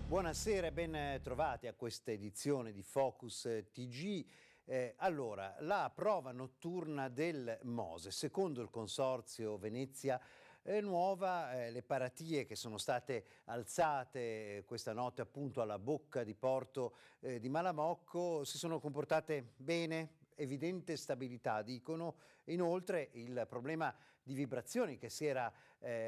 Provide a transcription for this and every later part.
Buonasera e ben trovati a questa edizione di Focus TG. Allora, la prova notturna del Mose, secondo il Consorzio Venezia Nuova, le paratie che sono state alzate questa notte appunto alla bocca di porto di Malamocco si sono comportate bene, evidente stabilità dicono. Inoltre il problema di vibrazioni che si era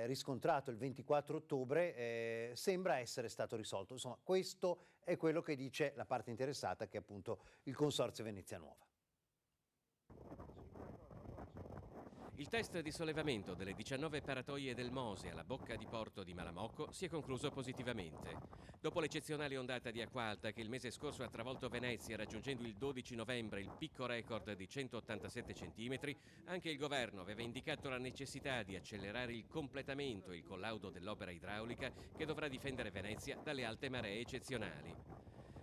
riscontrato il 24 ottobre sembra essere stato risolto. Insomma, questo è quello che dice la parte interessata, che è appunto il Consorzio Venezia Nuova. Il test di sollevamento delle 19 paratoie del Mose alla bocca di porto di Malamocco si è concluso positivamente. Dopo l'eccezionale ondata di acqua alta che il mese scorso ha travolto Venezia, raggiungendo il 12 novembre il picco record di 187 cm, anche il governo aveva indicato la necessità di accelerare il completamento e il collaudo dell'opera idraulica che dovrà difendere Venezia dalle alte maree eccezionali.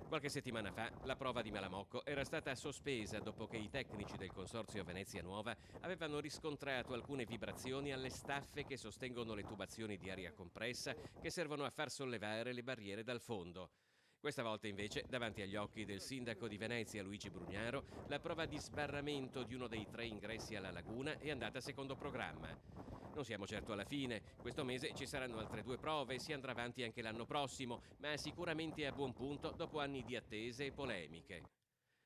Qualche settimana fa la prova di Malamocco era stata sospesa dopo che i tecnici del Consorzio Venezia Nuova avevano riscontrato alcune vibrazioni alle staffe che sostengono le tubazioni di aria compressa che servono a far sollevare le barriere dal fondo. Questa volta invece, davanti agli occhi del sindaco di Venezia Luigi Brugnaro, la prova di sbarramento di uno dei 3 ingressi alla laguna è andata secondo programma. Non siamo certo alla fine, questo mese ci saranno altre 2 prove e si andrà avanti anche l'anno prossimo, ma sicuramente a buon punto dopo anni di attese e polemiche.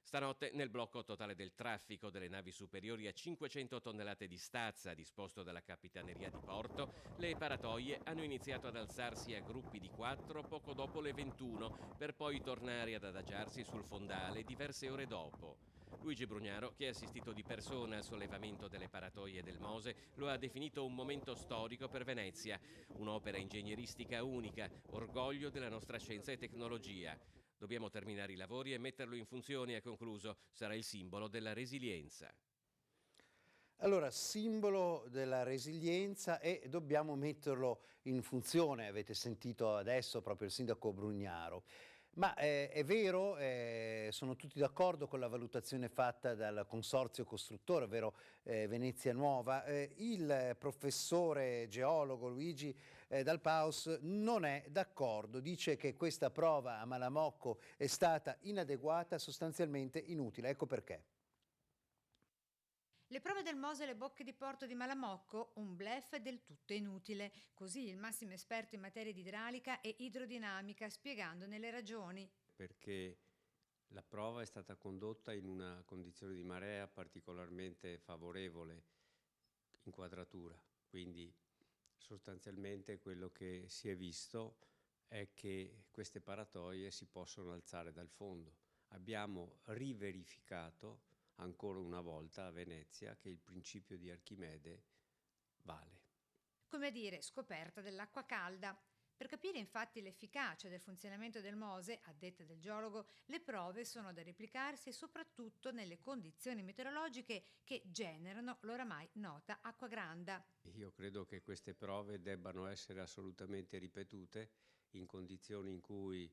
Stanotte, nel blocco totale del traffico delle navi superiori a 500 tonnellate di stazza disposto dalla Capitaneria di Porto, le paratoie hanno iniziato ad alzarsi a gruppi di 4 poco dopo le 21, per poi tornare ad adagiarsi sul fondale diverse ore dopo. Luigi Brugnaro, che ha assistito di persona al sollevamento delle paratoie del Mose, lo ha definito un momento storico per Venezia, un'opera ingegneristica unica, orgoglio della nostra scienza e tecnologia. Dobbiamo terminare i lavori e metterlo in funzione, ha concluso. Sarà il simbolo della resilienza. Allora, simbolo della resilienza e dobbiamo metterlo in funzione, avete sentito adesso proprio il sindaco Brugnaro. Ma è vero, sono tutti d'accordo con la valutazione fatta dal consorzio costruttore, ovvero Venezia Nuova. Il professore geologo Luigi Dal Paus non è d'accordo, dice che questa prova a Malamocco è stata inadeguata, sostanzialmente inutile. Ecco perché. Le prove del Mose e le bocche di porto di Malamocco, un bluff del tutto inutile, così il massimo esperto in materia di idraulica e idrodinamica, spiegandone le ragioni. Perché la prova è stata condotta in una condizione di marea particolarmente favorevole, inquadratura, quindi sostanzialmente quello che si è visto è che queste paratoie si possono alzare dal fondo. Abbiamo riverificato ancora una volta a Venezia che il principio di Archimede vale. Come a dire, scoperta dell'acqua calda. Per capire infatti l'efficacia del funzionamento del Mose, a detta del geologo, le prove sono da replicarsi soprattutto nelle condizioni meteorologiche che generano l'oramai nota acqua granda. Io credo che queste prove debbano essere assolutamente ripetute in condizioni in cui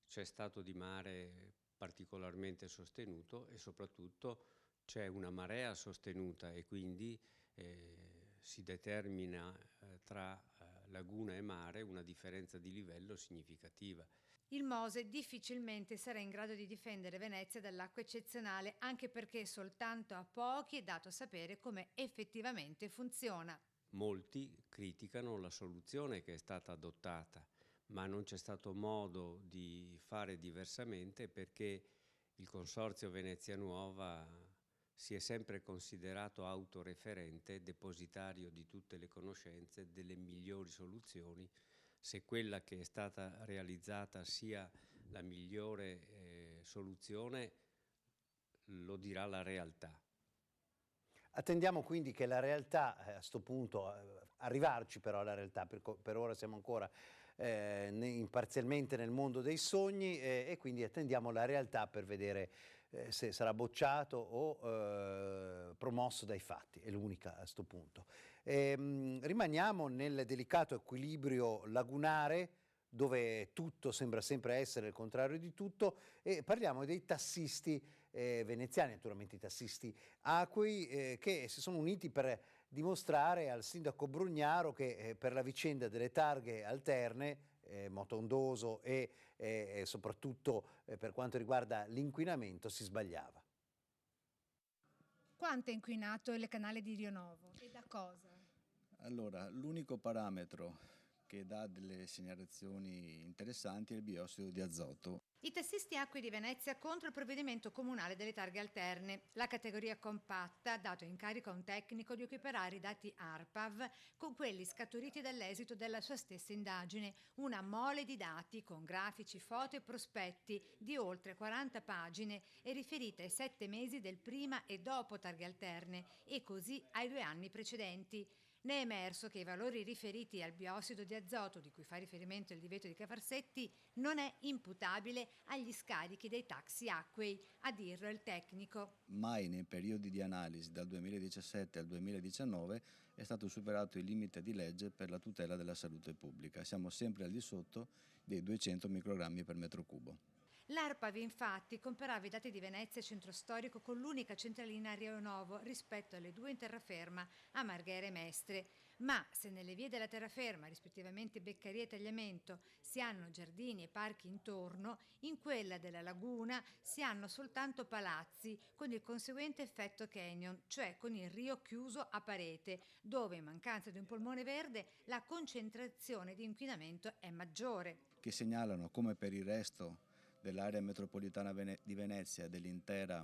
c'è stato di mare particolarmente sostenuto e soprattutto c'è una marea sostenuta e quindi si determina tra laguna e mare una differenza di livello significativa. Il Mose difficilmente sarà in grado di difendere Venezia dall'acqua eccezionale, anche perché soltanto a pochi è dato sapere come effettivamente funziona. Molti criticano la soluzione che è stata adottata, ma non c'è stato modo di fare diversamente perché il Consorzio Venezia Nuova si è sempre considerato autoreferente, depositario di tutte le conoscenze, delle migliori soluzioni. Se quella che è stata realizzata sia la migliore soluzione, lo dirà la realtà. Attendiamo quindi che la realtà, a questo punto, arrivarci però alla realtà, per ora siamo ancora parzialmente nel mondo dei sogni e quindi attendiamo la realtà per vedere se sarà bocciato o promosso dai fatti, è l'unica a questo punto. Rimaniamo nel delicato equilibrio lagunare, dove tutto sembra sempre essere il contrario di tutto, e parliamo dei tassisti veneziani, naturalmente i tassisti Acquei, che si sono uniti per dimostrare al sindaco Brugnaro che per la vicenda delle targhe alterne, moto ondoso e soprattutto per quanto riguarda l'inquinamento, si sbagliava. Quanto è inquinato il canale di Rio Novo e da cosa? Allora, l'unico parametro che dà delle segnalazioni interessanti è il biossido di azoto. I tassisti Acquei di Venezia contro il provvedimento comunale delle targhe alterne. La categoria compatta ha dato incarico a un tecnico di equiparare i dati ARPAV con quelli scaturiti dall'esito della sua stessa indagine, una mole di dati con grafici, foto e prospetti di oltre 40 pagine e riferita ai 7 mesi del prima e dopo targhe alterne e così ai 2 anni precedenti. Ne è emerso che i valori riferiti al biossido di azoto, di cui fa riferimento il divieto di Cafarsetti, non è imputabile agli scarichi dei taxi Acquei, a dirlo il tecnico. Mai nei periodi di analisi dal 2017 al 2019 è stato superato il limite di legge per la tutela della salute pubblica. Siamo sempre al di sotto dei 200 microgrammi per metro cubo. L'ARPAV infatti comparava i dati di Venezia centro storico con l'unica centralina a Rio Novo rispetto alle 2 in terraferma a Marghera e Mestre, ma se nelle vie della terraferma, rispettivamente Beccaria e Tagliamento, si hanno giardini e parchi intorno, in quella della laguna si hanno soltanto palazzi, con il conseguente effetto canyon, cioè con il rio chiuso a parete, dove in mancanza di un polmone verde la concentrazione di inquinamento è maggiore. Che segnalano come per il resto dell'area metropolitana di Venezia e dell'intera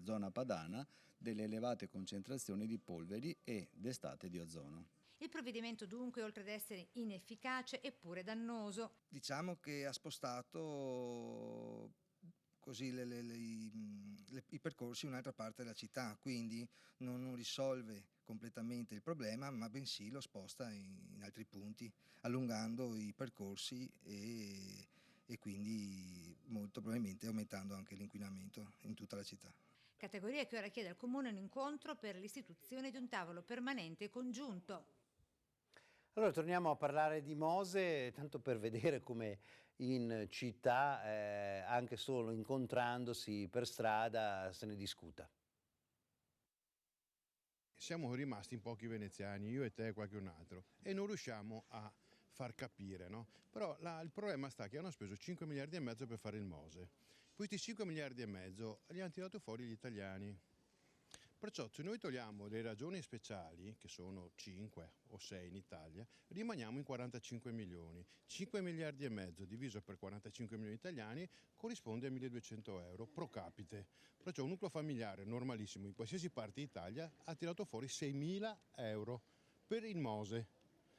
zona padana delle elevate concentrazioni di polveri e d'estate di ozono. Il provvedimento dunque, oltre ad essere inefficace, è pure dannoso. Diciamo che ha spostato così i percorsi in un'altra parte della città, quindi non risolve completamente il problema, ma bensì lo sposta in altri punti, allungando i percorsi e quindi molto probabilmente aumentando anche l'inquinamento in tutta la città. Categoria che ora chiede al Comune un incontro per l'istituzione di un tavolo permanente e congiunto. Allora torniamo a parlare di Mose, tanto per vedere come in città, anche solo incontrandosi per strada, se ne discuta. Siamo rimasti in pochi veneziani, io e te e qualcun altro, e non riusciamo a far capire, no? Però il problema sta che hanno speso 5 miliardi e mezzo per fare il Mose. Questi 5 miliardi e mezzo li hanno tirato fuori gli italiani. Perciò se noi togliamo le ragioni speciali, che sono 5 o 6 in Italia, rimaniamo in 45 milioni. 5 miliardi e mezzo diviso per 45 milioni italiani corrisponde a 1.200 euro pro capite. Perciò un nucleo familiare normalissimo in qualsiasi parte d'Italia ha tirato fuori 6.000 euro per il Mose.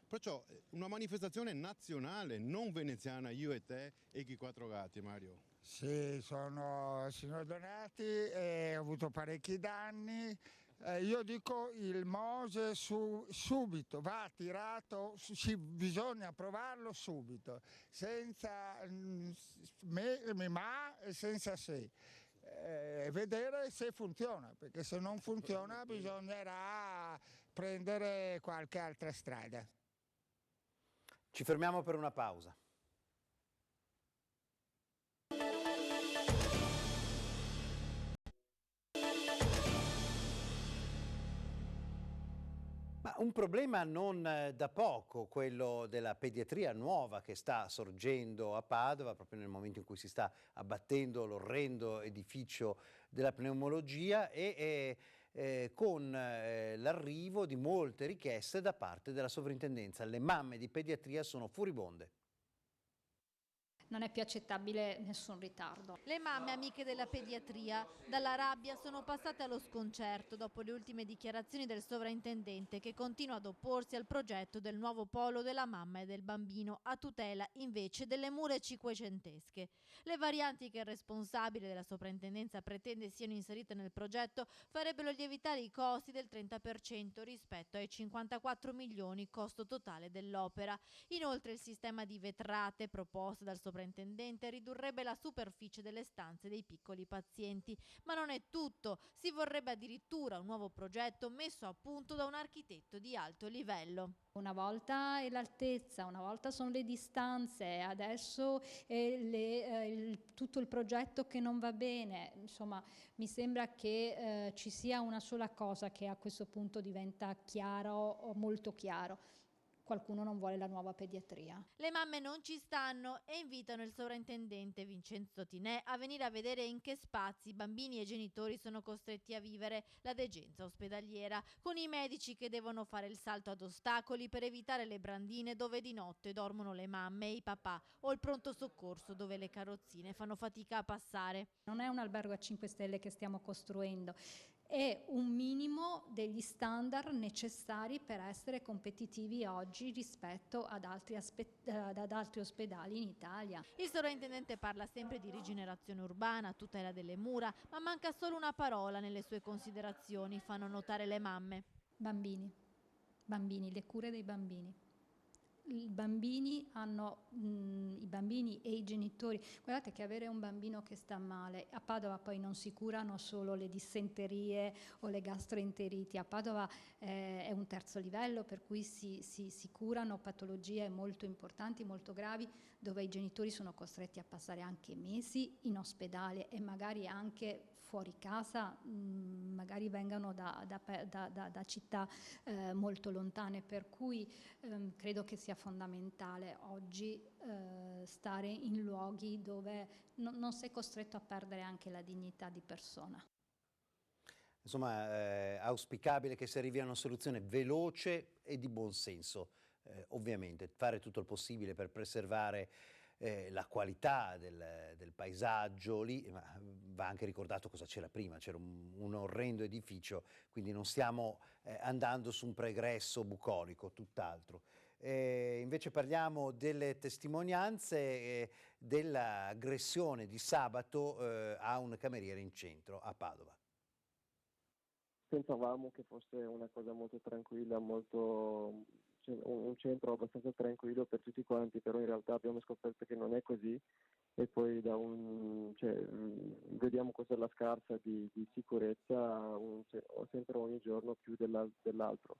Perciò una manifestazione nazionale, non veneziana, io e te e chi quattro gatti, Mario. Sì, sono il signor Donati e ho avuto parecchi danni. Io dico il Mose subito, va tirato, bisogna approvarlo subito, senza ma e senza se. Vedere se funziona, perché se non funziona bisognerà prendere qualche altra strada. Ci fermiamo per una pausa. Ma un problema non da poco, quello della pediatria nuova che sta sorgendo a Padova, proprio nel momento in cui si sta abbattendo l'orrendo edificio della pneumologia e con l'arrivo di molte richieste da parte della sovrintendenza. Le mamme di pediatria sono furibonde. Non è più accettabile nessun ritardo. Le mamme amiche della pediatria dalla rabbia sono passate allo sconcerto dopo le ultime dichiarazioni del sovrintendente che continua ad opporsi al progetto del nuovo polo della mamma e del bambino a tutela invece delle mura cinquecentesche. Le varianti che il responsabile della sovrintendenza pretende siano inserite nel progetto farebbero lievitare i costi del 30% rispetto ai 54 milioni costo totale dell'opera. Inoltre il sistema di vetrate proposto dal sovrintendente sovrintendente, ridurrebbe la superficie delle stanze dei piccoli pazienti. Ma non è tutto, si vorrebbe addirittura un nuovo progetto messo a punto da un architetto di alto livello. Una volta è l'altezza, una volta sono le distanze, adesso è tutto il progetto che non va bene. Insomma, mi sembra che ci sia una sola cosa che a questo punto diventa chiaro o molto chiaro. Qualcuno non vuole la nuova pediatria. Le mamme non ci stanno e invitano il sovrintendente Vincenzo Tinè a venire a vedere in che spazi bambini e genitori sono costretti a vivere la degenza ospedaliera, con i medici che devono fare il salto ad ostacoli per evitare le brandine dove di notte dormono le mamme e i papà, o il pronto soccorso dove le carrozzine fanno fatica a passare. Non è un albergo a 5 stelle che stiamo costruendo, è un minimo degli standard necessari per essere competitivi oggi rispetto ad altri ospedali in Italia. Il sovrintendente parla sempre di rigenerazione urbana, tutela delle mura, ma manca solo una parola nelle sue considerazioni, fanno notare le mamme. Bambini, le cure dei bambini. I bambini e i genitori, guardate che avere un bambino che sta male, a Padova poi non si curano solo le dissenterie o le gastroenteriti, a Padova è un terzo livello per cui si curano patologie molto importanti, molto gravi, dove i genitori sono costretti a passare anche mesi in ospedale e magari anche fuori casa, magari vengano da città molto lontane, per cui credo che sia fondamentale oggi stare in luoghi dove non sei costretto a perdere anche la dignità di persona. Insomma, è auspicabile che si arrivi a una soluzione veloce e di buon senso, ovviamente, fare tutto il possibile per preservare la qualità del paesaggio lì, ma va anche ricordato cosa c'era prima, c'era un orrendo edificio, quindi non stiamo andando su un pregresso bucolico, tutt'altro. Invece parliamo delle testimonianze dell'aggressione di sabato a un cameriere in centro a Padova. Pensavamo che fosse una cosa molto tranquilla, un centro abbastanza tranquillo per tutti quanti, però in realtà abbiamo scoperto che non è così e poi vediamo questa la scarsa di sicurezza sempre ogni giorno più dell'altro.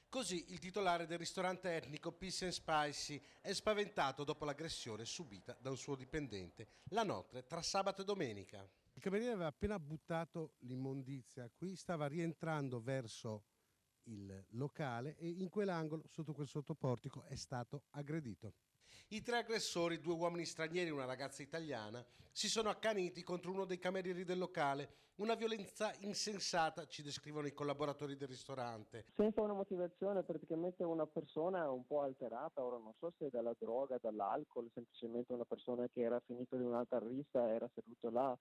Così il titolare del ristorante etnico Peace and Spicy è spaventato dopo l'aggressione subita da un suo dipendente la notte tra sabato e domenica. Il cameriere aveva appena buttato l'immondizia qui, stava rientrando verso il locale e in quell'angolo, sotto quel sottoportico, è stato aggredito. I tre aggressori, 2 uomini stranieri e una ragazza italiana, si sono accaniti contro uno dei camerieri del locale. Una violenza insensata, ci descrivono i collaboratori del ristorante. Senza una motivazione, praticamente una persona un po' alterata, ora non so se è dalla droga, dall'alcol, semplicemente una persona che era finita di un'altra rissa, era seduto là.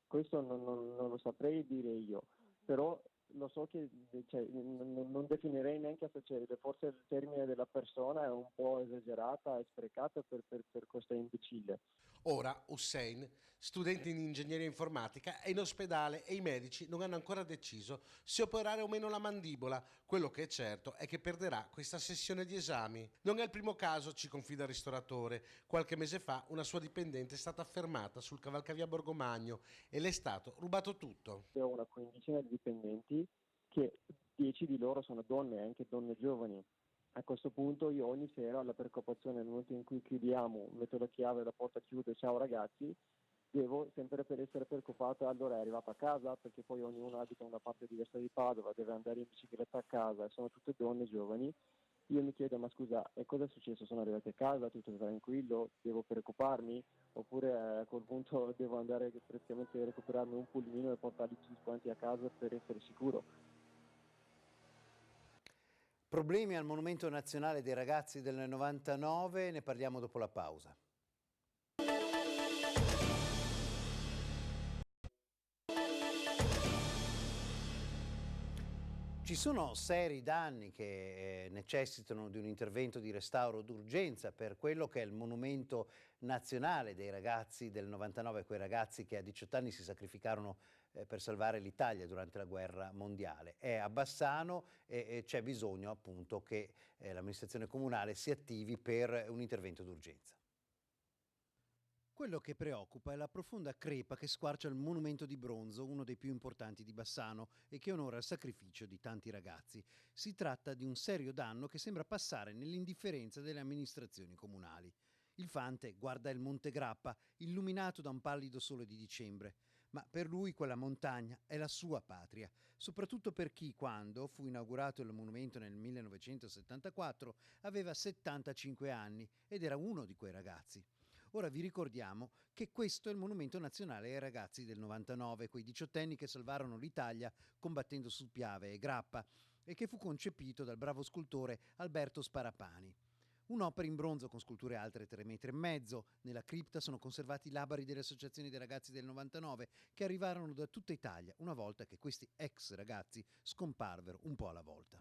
Questo non lo saprei dire io, però lo so che non definirei neanche associazione, forse il termine della persona è un po' esagerata e sprecata per questo imbecille. Ora Hussein, studente in ingegneria informatica, è in ospedale e i medici non hanno ancora deciso se operare o meno la mandibola. Quello che è certo è che perderà questa sessione di esami. Non è il primo caso, ci confida il ristoratore. Qualche mese fa una sua dipendente è stata fermata sul cavalcavia Borgomagno e le è stato rubato tutto. Ho una quindicina di dipendenti che 10 di loro sono donne, anche donne giovani. A questo punto io ogni sera ho la preoccupazione, nel momento in cui chiudiamo, metto la chiave, la porta chiude, ciao ragazzi, devo sempre per essere preoccupato, allora è arrivato a casa, perché poi ognuno abita una parte diversa di Padova, deve andare in bicicletta a casa, sono tutte donne giovani. Io mi chiedo, ma scusa, e cosa è successo? Sono arrivati a casa, tutto tranquillo, devo preoccuparmi? Oppure a quel punto devo andare praticamente a recuperarmi un pulmino e portarli tutti quanti a casa per essere sicuro? Problemi al Monumento Nazionale dei Ragazzi del 99, ne parliamo dopo la pausa. Ci sono seri danni che necessitano di un intervento di restauro d'urgenza per quello che è il Monumento Nazionale dei Ragazzi del 99, quei ragazzi che a 18 anni si sacrificarono per salvare l'Italia durante la guerra mondiale. È a Bassano e c'è bisogno appunto che l'amministrazione comunale si attivi per un intervento d'urgenza. Quello che preoccupa è la profonda crepa che squarcia il monumento di bronzo, uno dei più importanti di Bassano e che onora il sacrificio di tanti ragazzi. Si tratta di un serio danno che sembra passare nell'indifferenza delle amministrazioni comunali. Il Fante guarda il Monte Grappa, illuminato da un pallido sole di dicembre, ma per lui quella montagna è la sua patria, soprattutto per chi, quando fu inaugurato il monumento nel 1974, aveva 75 anni ed era uno di quei ragazzi. Ora vi ricordiamo che questo è il monumento nazionale ai ragazzi del 99, quei diciottenni che salvarono l'Italia combattendo su Piave e Grappa e che fu concepito dal bravo scultore Alberto Sparapani. Un'opera in bronzo con sculture alte 3,5 metri. Nella cripta sono conservati i labari delle associazioni dei ragazzi del 99 che arrivarono da tutta Italia una volta che questi ex ragazzi scomparvero un po' alla volta.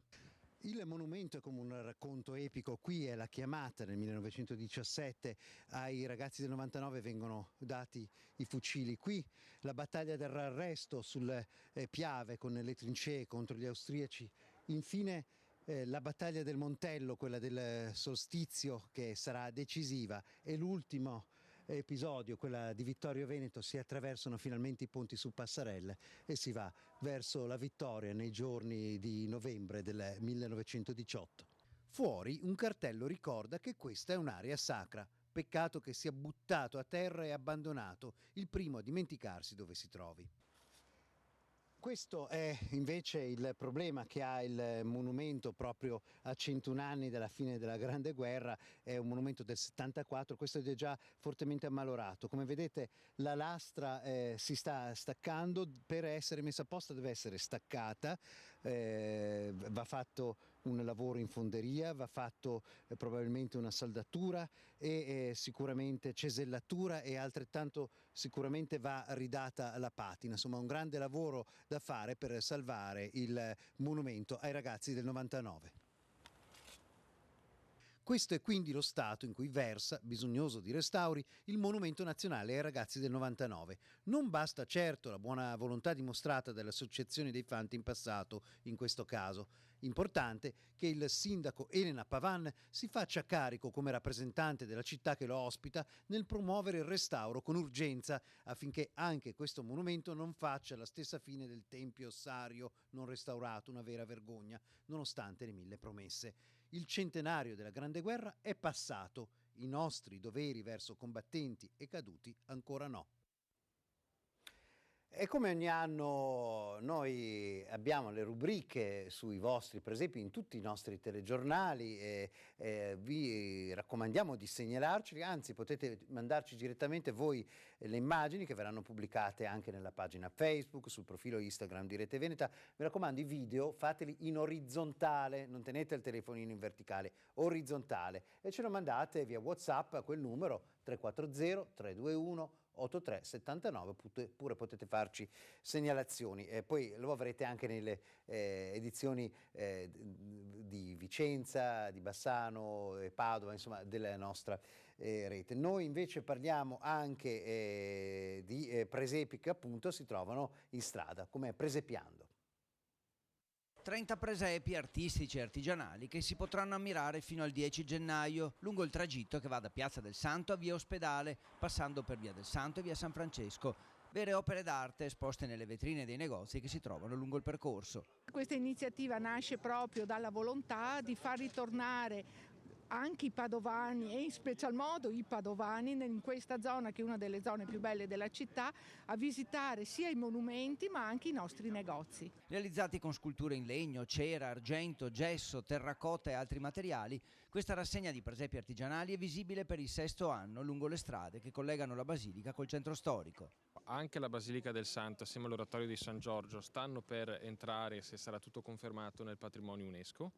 Il monumento è come un racconto epico, qui è la chiamata nel 1917, ai ragazzi del 99 vengono dati i fucili, qui la battaglia dell'arresto sul Piave con le trincee contro gli austriaci, infine la battaglia del Montello, quella del solstizio che sarà decisiva, e l'ultimo episodio, quella di Vittorio Veneto, si attraversano finalmente i ponti su passerelle e si va verso la vittoria nei giorni di novembre del 1918. Fuori un cartello ricorda che questa è un'area sacra, peccato che sia buttato a terra e abbandonato, il primo a dimenticarsi dove si trovi. Questo è invece il problema che ha il monumento proprio a 101 anni dalla fine della Grande Guerra, è un monumento del 74, questo è già fortemente ammalorato. Come vedete la lastra si sta staccando, per essere messa a posto deve essere staccata, va fatto un lavoro in fonderia, va fatto probabilmente una saldatura e sicuramente cesellatura e altrettanto sicuramente va ridata la patina, insomma un grande lavoro da fare per salvare il monumento ai ragazzi del 99. Questo è quindi lo stato in cui versa, bisognoso di restauri, il monumento nazionale ai ragazzi del 99. Non basta certo la buona volontà dimostrata dalle associazioni dei Fanti in passato, in questo caso. Importante che il sindaco Elena Pavan si faccia carico come rappresentante della città che lo ospita nel promuovere il restauro con urgenza affinché anche questo monumento non faccia la stessa fine del Tempio Ossario non restaurato, una vera vergogna, nonostante le 1000 promesse. Il centenario della Grande Guerra è passato, i nostri doveri verso combattenti e caduti ancora no. E come ogni anno noi abbiamo le rubriche sui vostri presepi in tutti i nostri telegiornali e vi raccomandiamo di segnalarci, anzi potete mandarci direttamente voi le immagini che verranno pubblicate anche nella pagina Facebook, sul profilo Instagram di Rete Veneta. Mi raccomando, i video fateli in orizzontale, non tenete il telefonino in verticale, orizzontale, e ce lo mandate via WhatsApp a quel numero 340 321 8379, oppure potete farci segnalazioni e poi lo avrete anche nelle edizioni di Vicenza, di Bassano e Padova, insomma della nostra rete. Noi invece parliamo anche di presepi che appunto si trovano in strada, come Presepiando. 30 presepi artistici e artigianali che si potranno ammirare fino al 10 gennaio lungo il tragitto che va da Piazza del Santo a Via Ospedale, passando per Via del Santo e Via San Francesco. Vere opere d'arte esposte nelle vetrine dei negozi che si trovano lungo il percorso. Questa iniziativa nasce proprio dalla volontà di far ritornare anche i padovani e in special modo i padovani in questa zona, che è una delle zone più belle della città, a visitare sia i monumenti ma anche i nostri negozi. Realizzati con sculture in legno, cera, argento, gesso, terracotta e altri materiali, questa rassegna di presepi artigianali è visibile per il 6º anno lungo le strade che collegano la basilica col centro storico. Anche la Basilica del Santo assieme all'Oratorio di San Giorgio stanno per entrare, se sarà tutto confermato, nel patrimonio UNESCO.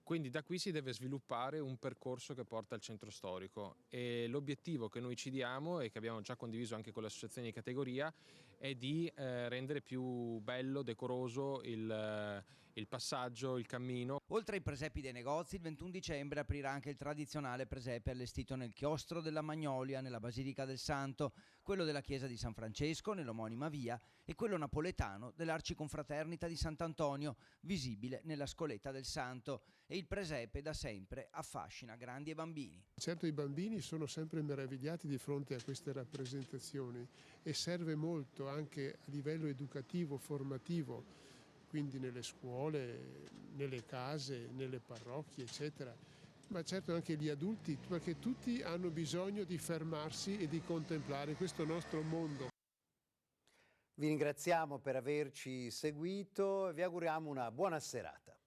Quindi da qui si deve sviluppare un percorso che porta al centro storico e l'obiettivo che noi ci diamo e che abbiamo già condiviso anche con le associazioni di categoria è di rendere più bello, decoroso il passaggio, il cammino. Oltre ai presepi dei negozi, il 21 dicembre aprirà anche il tradizionale presepe allestito nel chiostro della Magnolia, nella Basilica del Santo, quello della chiesa di San Francesco, nell'omonima via, e quello napoletano dell'Arciconfraternita di Sant'Antonio, visibile nella Scoletta del Santo. E il presepe da sempre affascina grandi e bambini. Certo, i bambini sono sempre meravigliati di fronte a queste rappresentazioni e serve molto anche a livello educativo, formativo, quindi nelle scuole, nelle case, nelle parrocchie, eccetera. Ma certo anche gli adulti, perché tutti hanno bisogno di fermarsi e di contemplare questo nostro mondo. Vi ringraziamo per averci seguito e vi auguriamo una buona serata.